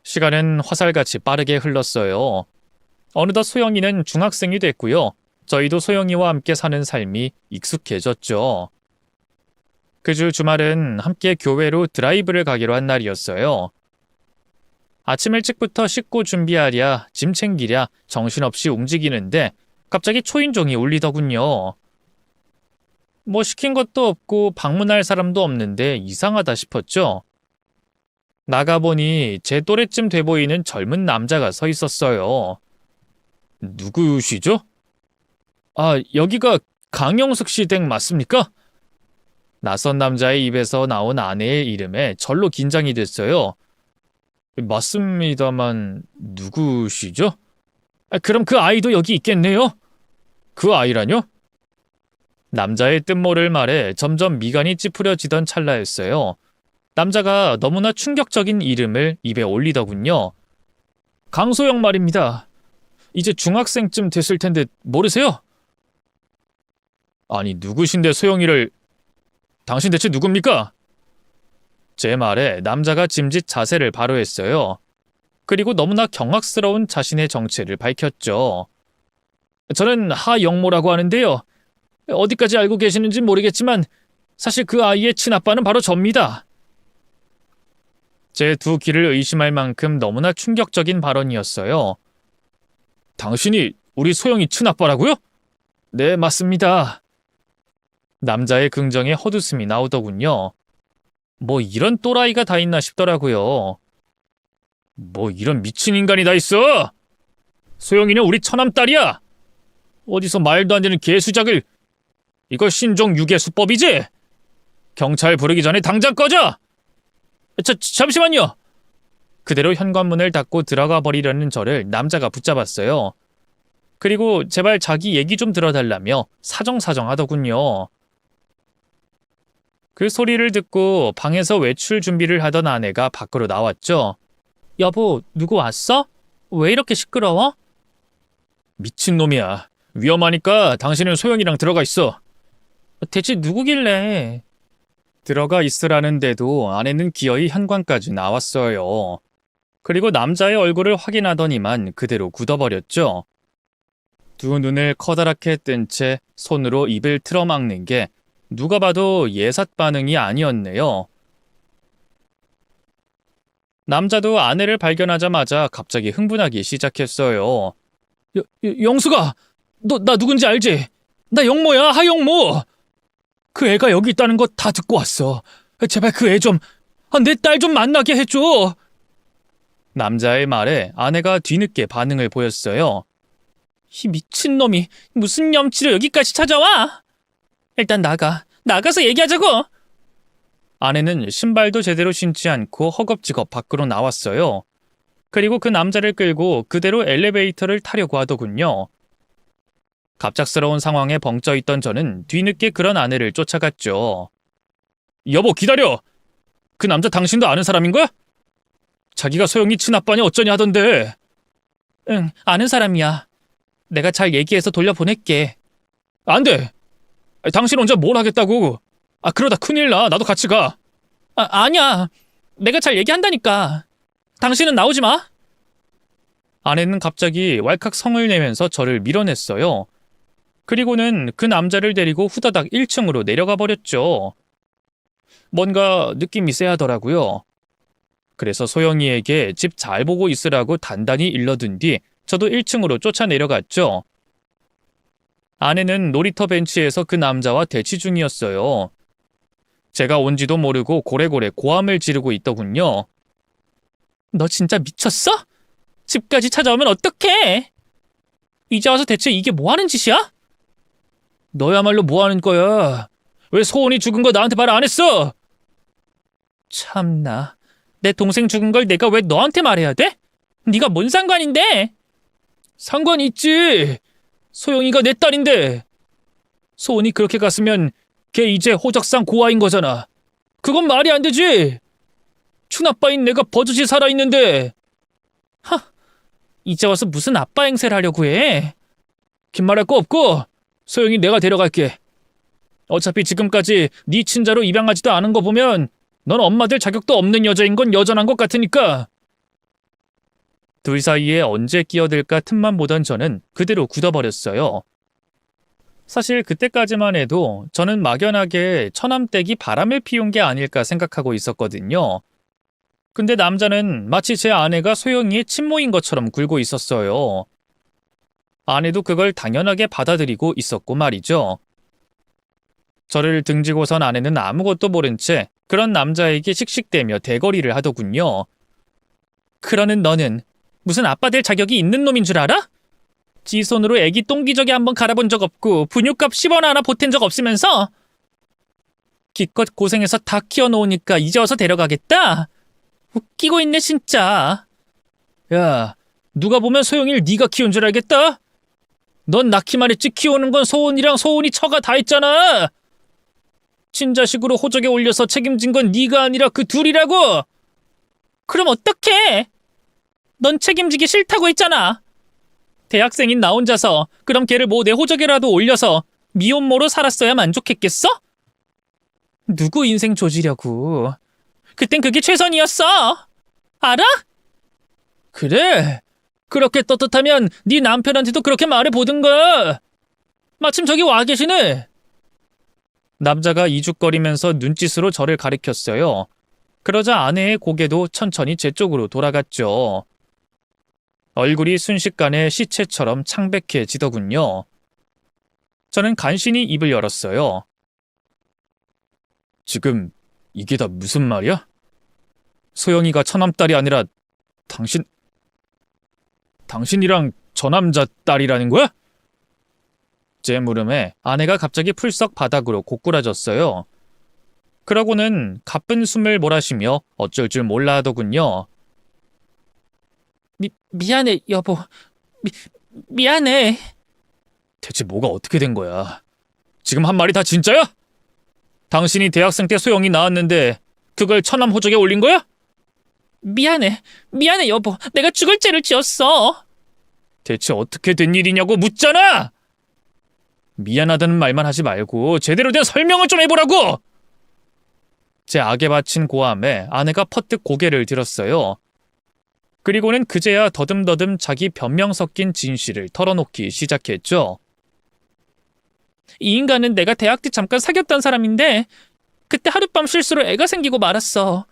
시간은 화살같이 빠르게 흘렀어요. 어느덧 소영이는 중학생이 됐고요. 저희도 소영이와 함께 사는 삶이 익숙해졌죠. 그 주 주말은 함께 교회로 드라이브를 가기로 한 날이었어요. 아침 일찍부터 씻고 준비하랴, 짐 챙기랴 정신없이 움직이는데 갑자기 초인종이 울리더군요. 뭐 시킨 것도 없고 방문할 사람도 없는데 이상하다 싶었죠. 나가보니 제 또래쯤 돼 보이는 젊은 남자가 서 있었어요. 누구시죠? 아, 여기가 강영숙 씨 댁 맞습니까? 낯선 남자의 입에서 나온 아내의 이름에 절로 긴장이 됐어요. 맞습니다만 누구시죠? 그럼 그 아이도 여기 있겠네요? 그 아이라뇨? 남자의 뜻모를 말에 점점 미간이 찌푸려지던 찰나였어요. 남자가 너무나 충격적인 이름을 입에 올리더군요. 강소영 말입니다. 이제 중학생쯤 됐을 텐데 모르세요? 아니 누구신데 소영이를... 당신 대체 누굽니까? 제 말에 남자가 짐짓 자세를 바로 했어요. 그리고 너무나 경악스러운 자신의 정체를 밝혔죠. 저는 하영모라고 하는데요. 어디까지 알고 계시는지 모르겠지만 사실 그 아이의 친아빠는 바로 접니다. 제 두 귀를 의심할 만큼 너무나 충격적인 발언이었어요. 당신이 우리 소영이 친아빠라고요? 네, 맞습니다. 남자의 긍정에 헛웃음이 나오더군요. 뭐 이런 또라이가 다 있나 싶더라고요. 뭐 이런 미친 인간이 다 있어? 소영이는 우리 처남 딸이야. 어디서 말도 안 되는 개수작을. 이거 신종 유괴수법이지? 경찰 부르기 전에 당장 꺼져! 잠시만요. 그대로 현관문을 닫고 들어가 버리려는 저를 남자가 붙잡았어요. 그리고 제발 자기 얘기 좀 들어달라며 사정사정 하더군요. 그 소리를 듣고 방에서 외출 준비를 하던 아내가 밖으로 나왔죠. 여보, 누구 왔어? 왜 이렇게 시끄러워? 미친놈이야. 위험하니까 당신은 소영이랑 들어가 있어. 대체 누구길래? 들어가 있으라는데도 아내는 기어이 현관까지 나왔어요. 그리고 남자의 얼굴을 확인하더니만 그대로 굳어버렸죠. 두 눈을 커다랗게 뜬 채 손으로 입을 틀어막는 게 누가 봐도 예삿 반응이 아니었네요. 남자도 아내를 발견하자마자 갑자기 흥분하기 시작했어요. 영수가, 너 나 누군지 알지? 나 영모야, 하영모! 그 애가 여기 있다는 거 다 듣고 왔어. 제발 그 애 좀, 내 딸 좀 만나게 해줘! 남자의 말에 아내가 뒤늦게 반응을 보였어요. 이 미친놈이 무슨 염치로 여기까지 찾아와? 일단 나가서 얘기하자고! 아내는 신발도 제대로 신지 않고 허겁지겁 밖으로 나왔어요. 그리고 그 남자를 끌고 그대로 엘리베이터를 타려고 하더군요. 갑작스러운 상황에 벙쪄 있던 저는 뒤늦게 그런 아내를 쫓아갔죠. 여보, 기다려! 그 남자 당신도 아는 사람인 거야? 자기가 소영이 친아빠니 어쩌니 하던데. 응, 아는 사람이야. 내가 잘 얘기해서 돌려보낼게. 안 돼! 당신 혼자 뭘 하겠다고. 그러다 큰일 나. 나도 같이 가. 아니야. 내가 잘 얘기한다니까. 당신은 나오지 마. 아내는 갑자기 왈칵 성을 내면서 저를 밀어냈어요. 그리고는 그 남자를 데리고 후다닥 1층으로 내려가 버렸죠. 뭔가 느낌이 쎄하더라고요. 그래서 소영이에게 집 잘 보고 있으라고 단단히 일러둔 뒤 저도 1층으로 쫓아 내려갔죠. 아내는 놀이터 벤치에서 그 남자와 대치 중이었어요. 제가 온지도 모르고 고래고래 고함을 지르고 있더군요. 너 진짜 미쳤어? 집까지 찾아오면 어떡해? 이제 와서 대체 이게 뭐하는 짓이야? 너야말로 뭐하는 거야? 왜 소원이 죽은 거 나한테 말 안 했어? 참나, 내 동생 죽은 걸 내가 왜 너한테 말해야 돼? 네가 뭔 상관인데? 상관 있지. 소영이가 내 딸인데. 소원이 그렇게 갔으면 걔 이제 호적상 고아인 거잖아. 그건 말이 안 되지. 춘아빠인 내가 버젓이 살아있는데. 이제 와서 무슨 아빠 행세를 하려고 해? 긴 말할 거 없고 소영이 내가 데려갈게. 어차피 지금까지 네 친자로 입양하지도 않은 거 보면 넌 엄마 될 자격도 없는 여자인 건 여전한 것 같으니까. 둘 사이에 언제 끼어들까 틈만 보던 저는 그대로 굳어버렸어요. 사실 그때까지만 해도 저는 막연하게 처남댁이 바람을 피운 게 아닐까 생각하고 있었거든요. 근데 남자는 마치 제 아내가 소영이의 친모인 것처럼 굴고 있었어요. 아내도 그걸 당연하게 받아들이고 있었고 말이죠. 저를 등지고선 아내는 아무것도 모른 채 그런 남자에게 씩씩대며 대거리를 하더군요. 그러는 너는 무슨 아빠 될 자격이 있는 놈인 줄 알아? 지 손으로 애기 똥기저귀 한번 갈아본 적 없고 분유값 10원 하나 보탠 적 없으면서 기껏 고생해서 다 키워놓으니까 이제 와서 데려가겠다? 웃기고 있네 진짜. 야, 누가 보면 소영이를 네가 키운 줄 알겠다? 넌 낳기만 했지 키우는 건 소은이랑 소은이 처가 다 했잖아. 친자식으로 호적에 올려서 책임진 건 네가 아니라 그 둘이라고. 그럼 어떡해? 넌 책임지기 싫다고 했잖아. 대학생인 나 혼자서 그럼 걔를 뭐 내 호적에라도 올려서 미혼모로 살았어야 만족했겠어? 누구 인생 조지려고. 그땐 그게 최선이었어. 알아? 그래. 그렇게 떳떳하면 네 남편한테도 그렇게 말해보든가. 마침 저기 와 계시네. 남자가 이죽거리면서 눈짓으로 저를 가리켰어요. 그러자 아내의 고개도 천천히 제 쪽으로 돌아갔죠. 얼굴이 순식간에 시체처럼 창백해지더군요. 저는 간신히 입을 열었어요. 지금 이게 다 무슨 말이야? 소영이가 처남딸이 아니라 당신이랑 저 남자 딸이라는 거야? 제 물음에 아내가 갑자기 풀썩 바닥으로 고꾸라졌어요. 그러고는 가쁜 숨을 몰아쉬며 어쩔 줄 몰라 하더군요. 미안해, 여보. 미안해. 대체 뭐가 어떻게 된 거야? 지금 한 말이 다 진짜야? 당신이 대학생 때 소영이 낳았는데 그걸 처남 호적에 올린 거야? 미안해, 여보. 내가 죽을 죄를 지었어. 대체 어떻게 된 일이냐고 묻잖아! 미안하다는 말만 하지 말고 제대로 된 설명을 좀 해보라고! 제 악에 바친 고함에 아내가 퍼뜩 고개를 들었어요. 그리고는 그제야 더듬더듬 자기 변명 섞인 진실을 털어놓기 시작했죠. 이 인간은 내가 대학 때 잠깐 사귀었던 사람인데 그때 하룻밤 실수로 애가 생기고 말았어.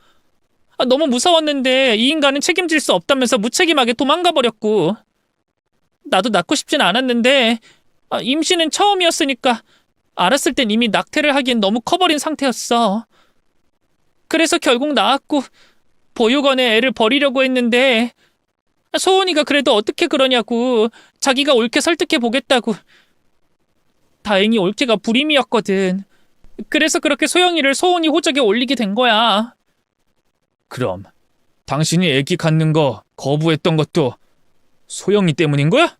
너무 무서웠는데 이 인간은 책임질 수 없다면서 무책임하게 도망가 버렸고, 나도 낳고 싶진 않았는데 임신은 처음이었으니까 알았을 땐 이미 낙태를 하기엔 너무 커버린 상태였어. 그래서 결국 낳았고 보육원에 애를 버리려고 했는데 소은이가 그래도 어떻게 그러냐고 자기가 옳게 설득해 보겠다고. 다행히 올케가 불임이었거든. 그래서 그렇게 소영이를 소은이 호적에 올리게 된 거야. 그럼 당신이 애기 갖는 거 거부했던 것도 소영이 때문인 거야?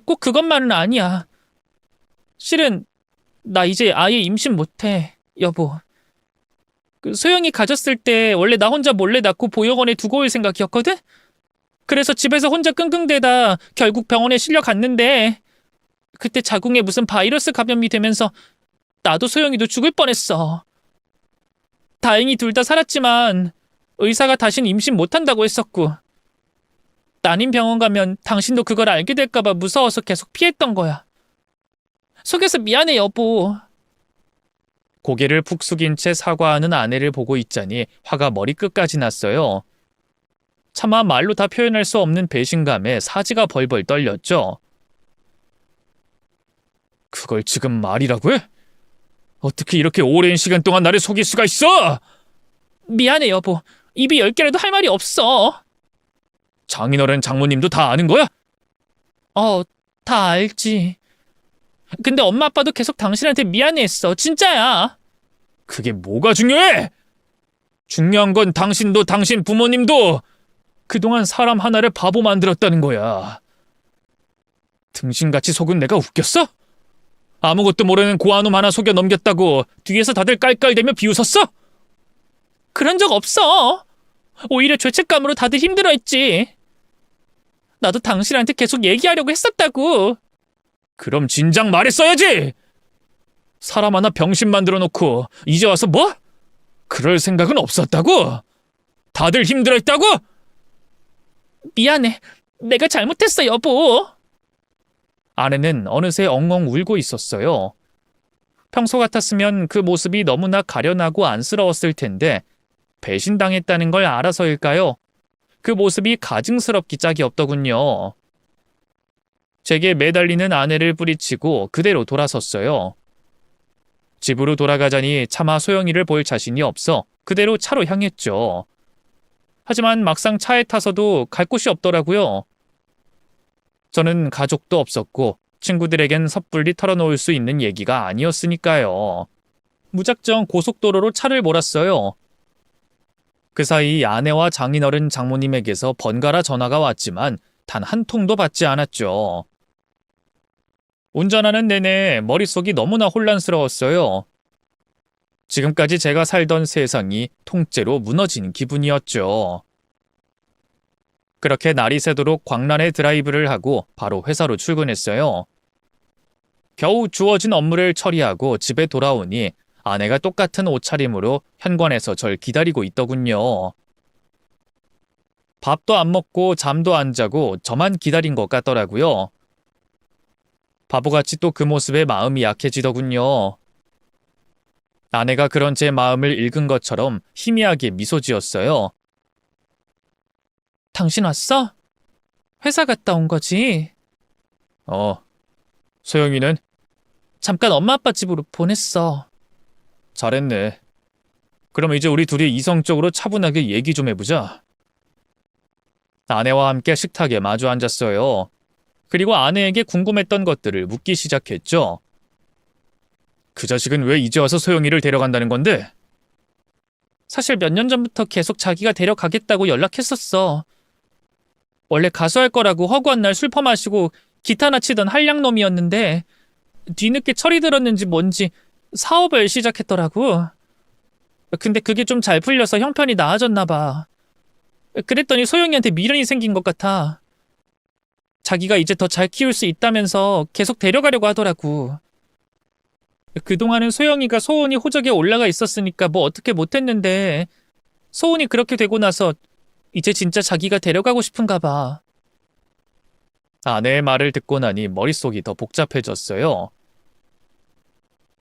꼭 그것만은 아니야. 실은 나 이제 아예 임신 못해, 여보. 소영이 가졌을 때 원래 나 혼자 몰래 낳고 보육원에 두고 올 생각이었거든? 그래서 집에서 혼자 끙끙대다 결국 병원에 실려갔는데 그때 자궁에 무슨 바이러스 감염이 되면서 나도 소영이도 죽을 뻔했어. 다행히 둘 다 살았지만 의사가 다신 임신 못한다고 했었고, 난임 병원 가면 당신도 그걸 알게 될까봐 무서워서 계속 피했던 거야. 속여서 미안해, 여보. 고개를 푹 숙인 채 사과하는 아내를 보고 있자니 화가 머리끝까지 났어요. 차마 말로 다 표현할 수 없는 배신감에 사지가 벌벌 떨렸죠. 그걸 지금 말이라고 해? 어떻게 이렇게 오랜 시간 동안 나를 속일 수가 있어? 미안해, 여보. 입이 10개라도 할 말이 없어. 장인어른 장모님도 다 아는 거야? 다 알지. 근데 엄마 아빠도 계속 당신한테 미안해했어. 진짜야. 그게 뭐가 중요해? 중요한 건 당신도 당신 부모님도 그동안 사람 하나를 바보 만들었다는 거야. 등신같이 속은 내가 웃겼어? 아무것도 모르는 고아놈 하나 속여 넘겼다고 뒤에서 다들 깔깔대며 비웃었어? 그런 적 없어. 오히려 죄책감으로 다들 힘들어했지. 나도 당신한테 계속 얘기하려고 했었다고. 그럼 진작 말했어야지. 사람 하나 병신 만들어 놓고 이제 와서 뭐? 그럴 생각은 없었다고? 다들 힘들어했다고? 미안해. 내가 잘못했어, 여보. 아내는 어느새 엉엉 울고 있었어요. 평소 같았으면 그 모습이 너무나 가련하고 안쓰러웠을 텐데 배신당했다는 걸 알아서일까요? 그 모습이 가증스럽기 짝이 없더군요. 제게 매달리는 아내를 뿌리치고 그대로 돌아섰어요. 집으로 돌아가자니 차마 소영이를 볼 자신이 없어 그대로 차로 향했죠. 하지만 막상 차에 타서도 갈 곳이 없더라고요. 저는 가족도 없었고 친구들에겐 섣불리 털어놓을 수 있는 얘기가 아니었으니까요. 무작정 고속도로로 차를 몰았어요. 그 사이 아내와 장인어른 장모님에게서 번갈아 전화가 왔지만 단 한 통도 받지 않았죠. 운전하는 내내 머릿속이 너무나 혼란스러웠어요. 지금까지 제가 살던 세상이 통째로 무너진 기분이었죠. 그렇게 날이 새도록 광란에 드라이브를 하고 바로 회사로 출근했어요. 겨우 주어진 업무를 처리하고 집에 돌아오니 아내가 똑같은 옷차림으로 현관에서 절 기다리고 있더군요. 밥도 안 먹고 잠도 안 자고 저만 기다린 것 같더라고요. 바보같이 또 그 모습에 마음이 약해지더군요. 아내가 그런 제 마음을 읽은 것처럼 희미하게 미소 지었어요. 당신 왔어? 회사 갔다 온 거지? 소영이는? 잠깐 엄마 아빠 집으로 보냈어. 잘했네. 그럼 이제 우리 둘이 이성적으로 차분하게 얘기 좀 해보자. 아내와 함께 식탁에 마주 앉았어요. 그리고 아내에게 궁금했던 것들을 묻기 시작했죠. 그 자식은 왜 이제 와서 소영이를 데려간다는 건데? 사실 몇 년 전부터 계속 자기가 데려가겠다고 연락했었어. 원래 가수할 거라고 허구한 날 술 퍼마시고 기타나 치던 한량놈이었는데 뒤늦게 철이 들었는지 뭔지 사업을 시작했더라고. 근데 그게 좀 잘 풀려서 형편이 나아졌나 봐. 그랬더니 소영이한테 미련이 생긴 것 같아. 자기가 이제 더 잘 키울 수 있다면서 계속 데려가려고 하더라고. 그동안은 소영이가 소원이 호적에 올라가 있었으니까 뭐 어떻게 못했는데 소원이 그렇게 되고 나서 이제 진짜 자기가 데려가고 싶은가 봐. 아내의 말을 듣고 나니 머릿속이 더 복잡해졌어요.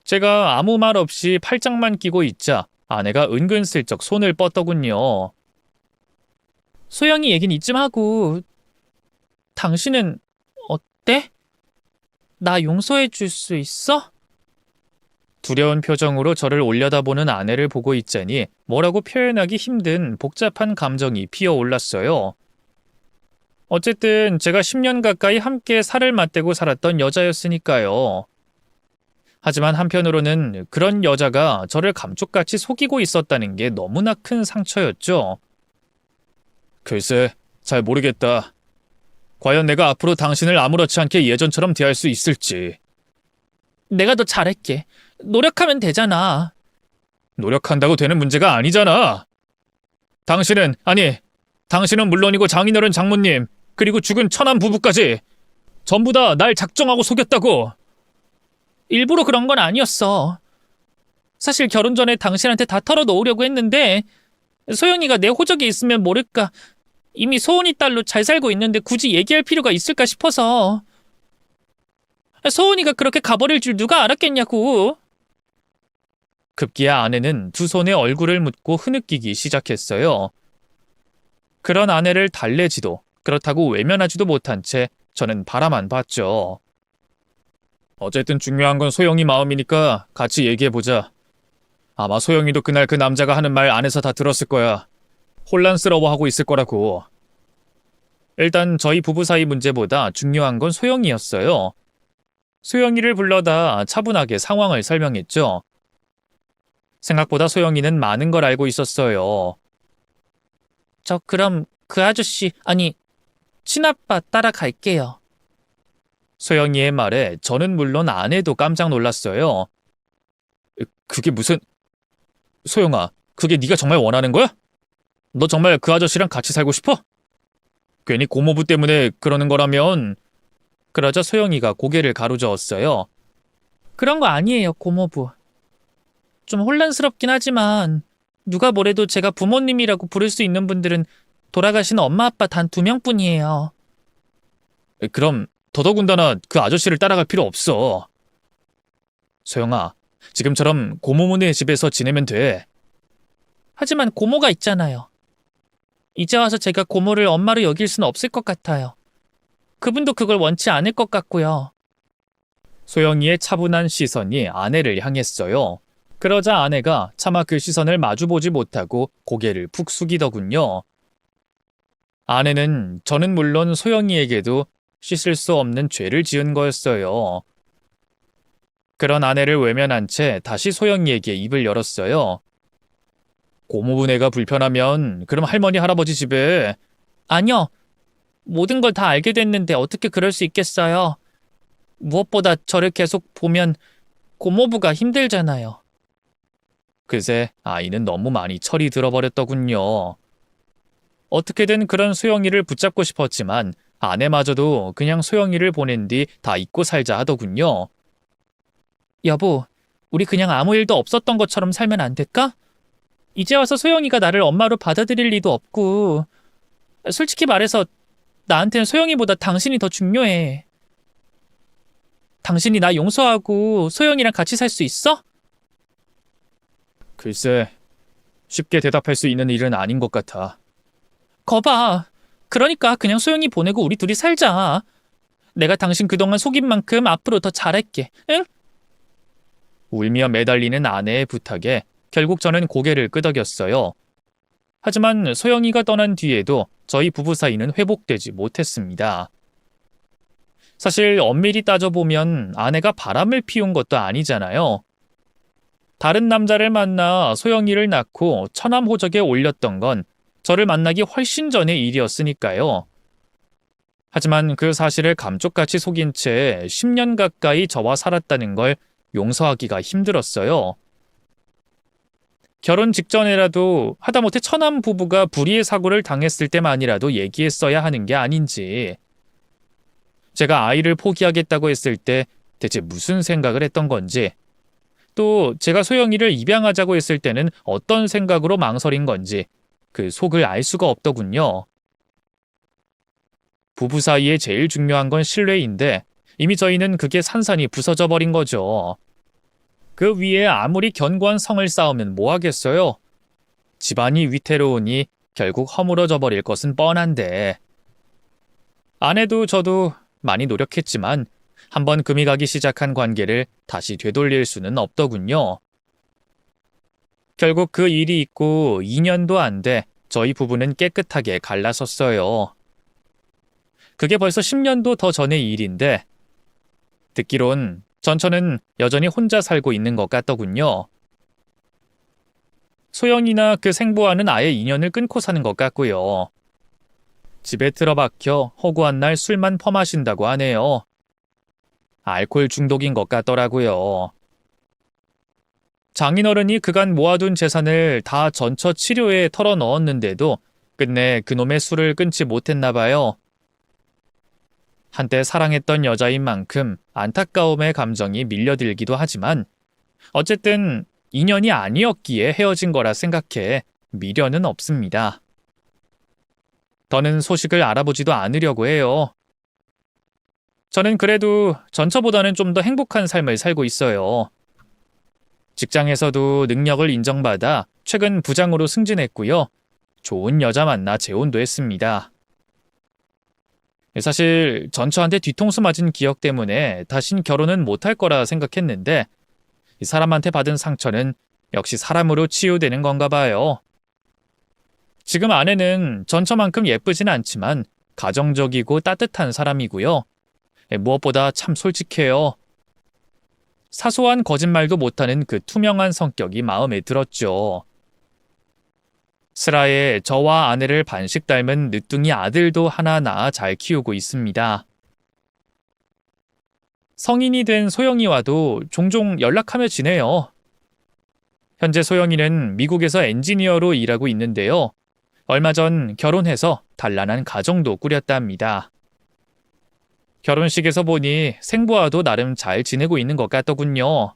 제가 아무 말 없이 팔짱만 끼고 있자 아내가 은근슬쩍 손을 뻗더군요. 소영이 얘긴 이쯤 하고 당신은 어때? 나 용서해 줄 수 있어? 두려운 표정으로 저를 올려다보는 아내를 보고 있자니 뭐라고 표현하기 힘든 복잡한 감정이 피어올랐어요. 어쨌든 제가 10년 가까이 함께 살을 맞대고 살았던 여자였으니까요. 하지만 한편으로는 그런 여자가 저를 감쪽같이 속이고 있었다는 게 너무나 큰 상처였죠. 글쎄, 잘 모르겠다. 과연 내가 앞으로 당신을 아무렇지 않게 예전처럼 대할 수 있을지. 내가 더 잘할게. 노력하면 되잖아. 노력한다고 되는 문제가 아니잖아. 당신은 물론이고 장인어른 장모님, 그리고 죽은 처남 부부까지 전부 다 날 작정하고 속였다고. 일부러 그런 건 아니었어. 사실 결혼 전에 당신한테 다 털어놓으려고 했는데 소영이가 내 호적에 있으면 모를까 이미 소은이 딸로 잘 살고 있는데 굳이 얘기할 필요가 있을까 싶어서. 소은이가 그렇게 가버릴 줄 누가 알았겠냐고. 급기야 아내는 두 손에 얼굴을 묻고 흐느끼기 시작했어요. 그런 아내를 달래지도 그렇다고 외면하지도 못한 채 저는 바라만 봤죠. 어쨌든 중요한 건 소영이 마음이니까 같이 얘기해보자. 아마 소영이도 그날 그 남자가 하는 말 안에서 다 들었을 거야. 혼란스러워하고 있을 거라고. 일단 저희 부부 사이 문제보다 중요한 건 소영이였어요. 소영이를 불러다 차분하게 상황을 설명했죠. 생각보다 소영이는 많은 걸 알고 있었어요. 저 그럼 그 아저씨, 아니 친아빠 따라갈게요. 소영이의 말에 저는 물론 아내도 깜짝 놀랐어요. 그게 무슨... 소영아, 그게 네가 정말 원하는 거야? 너 정말 그 아저씨랑 같이 살고 싶어? 괜히 고모부 때문에 그러는 거라면... 그러자 소영이가 고개를 가로저었어요. 그런 거 아니에요, 고모부. 좀 혼란스럽긴 하지만 누가 뭐래도 제가 부모님이라고 부를 수 있는 분들은 돌아가신 엄마 아빠 단 2명뿐이에요. 그럼 더더군다나 그 아저씨를 따라갈 필요 없어. 소영아, 지금처럼 고모네 집에서 지내면 돼. 하지만 고모가 있잖아요. 이제 와서 제가 고모를 엄마로 여길 수는 없을 것 같아요. 그분도 그걸 원치 않을 것 같고요. 소영이의 차분한 시선이 아내를 향했어요. 그러자 아내가 차마 그 시선을 마주보지 못하고 고개를 푹 숙이더군요. 아내는 저는 물론 소영이에게도 씻을 수 없는 죄를 지은 거였어요. 그런 아내를 외면한 채 다시 소영이에게 입을 열었어요. 고모부네가 불편하면 그럼 할머니 할아버지 집에... 아니요. 모든 걸 다 알게 됐는데 어떻게 그럴 수 있겠어요. 무엇보다 저를 계속 보면 고모부가 힘들잖아요. 그새 아이는 너무 많이 철이 들어버렸더군요. 어떻게든 그런 소영이를 붙잡고 싶었지만 아내마저도 그냥 소영이를 보낸 뒤 다 잊고 살자 하더군요. 여보, 우리 그냥 아무 일도 없었던 것처럼 살면 안 될까? 이제 와서 소영이가 나를 엄마로 받아들일 리도 없고, 솔직히 말해서 나한테는 소영이보다 당신이 더 중요해. 당신이 나 용서하고 소영이랑 같이 살 수 있어? 글쎄, 쉽게 대답할 수 있는 일은 아닌 것 같아. 거봐. 그러니까 그냥 소영이 보내고 우리 둘이 살자. 내가 당신 그동안 속인 만큼 앞으로 더 잘할게. 응? 울며 매달리는 아내의 부탁에 결국 저는 고개를 끄덕였어요. 하지만 소영이가 떠난 뒤에도 저희 부부 사이는 회복되지 못했습니다. 사실 엄밀히 따져보면 아내가 바람을 피운 것도 아니잖아요. 다른 남자를 만나 소영이를 낳고 처남호적에 올렸던 건 저를 만나기 훨씬 전의 일이었으니까요. 하지만 그 사실을 감쪽같이 속인 채 10년 가까이 저와 살았다는 걸 용서하기가 힘들었어요. 결혼 직전에라도 하다못해 처남 부부가 불의의 사고를 당했을 때만이라도 얘기했어야 하는 게 아닌지, 제가 아이를 포기하겠다고 했을 때 대체 무슨 생각을 했던 건지, 또 제가 소영이를 입양하자고 했을 때는 어떤 생각으로 망설인 건지 그 속을 알 수가 없더군요. 부부 사이에 제일 중요한 건 신뢰인데 이미 저희는 그게 산산이 부서져 버린 거죠. 그 위에 아무리 견고한 성을 쌓으면 뭐 하겠어요? 집안이 위태로우니 결국 허물어져 버릴 것은 뻔한데. 아내도 저도 많이 노력했지만 한번 금이 가기 시작한 관계를 다시 되돌릴 수는 없더군요. 결국 그 일이 있고 2년도 안 돼 저희 부부는 깨끗하게 갈라섰어요. 그게 벌써 10년도 더 전의 일인데 듣기론 전처는 여전히 혼자 살고 있는 것 같더군요. 소영이나 그 생부와는 아예 인연을 끊고 사는 것 같고요. 집에 틀어박혀 허구한 날 술만 퍼마신다고 하네요. 알코올 중독인 것 같더라고요. 장인어른이 그간 모아둔 재산을 다 전처 치료에 털어 넣었는데도 끝내 그놈의 술을 끊지 못했나 봐요. 한때 사랑했던 여자인 만큼 안타까움의 감정이 밀려들기도 하지만 어쨌든 인연이 아니었기에 헤어진 거라 생각해 미련은 없습니다. 더는 소식을 알아보지도 않으려고 해요. 저는 그래도 전처보다는 좀 더 행복한 삶을 살고 있어요. 직장에서도 능력을 인정받아 최근 부장으로 승진했고요. 좋은 여자 만나 재혼도 했습니다. 사실 전처한테 뒤통수 맞은 기억 때문에 다신 결혼은 못할 거라 생각했는데 이 사람한테 받은 상처는 역시 사람으로 치유되는 건가 봐요. 지금 아내는 전처만큼 예쁘진 않지만 가정적이고 따뜻한 사람이고요. 무엇보다 참 솔직해요. 사소한 거짓말도 못하는 그 투명한 성격이 마음에 들었죠. 슬하에 저와 아내를 반씩 닮은 늦둥이 아들도 하나 낳아 잘 키우고 있습니다. 성인이 된 소영이와도 종종 연락하며 지내요. 현재 소영이는 미국에서 엔지니어로 일하고 있는데요. 얼마 전 결혼해서 단란한 가정도 꾸렸답니다. 결혼식에서 보니 생부와도 나름 잘 지내고 있는 것 같더군요.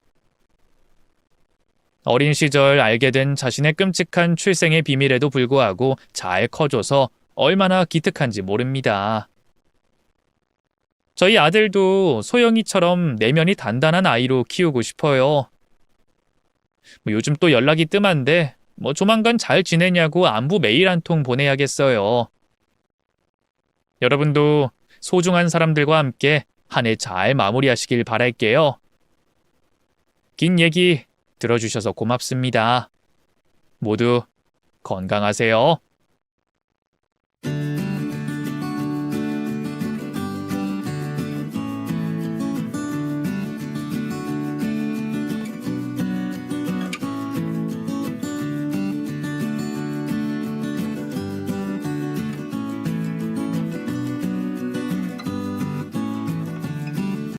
어린 시절 알게 된 자신의 끔찍한 출생의 비밀에도 불구하고 잘 커줘서 얼마나 기특한지 모릅니다. 저희 아들도 소영이처럼 내면이 단단한 아이로 키우고 싶어요. 요즘 또 연락이 뜸한데 조만간 잘 지내냐고 안부 메일 한 통 보내야겠어요. 여러분도 소중한 사람들과 함께 한 해 잘 마무리하시길 바랄게요. 긴 얘기 들어주셔서 고맙습니다. 모두 건강하세요.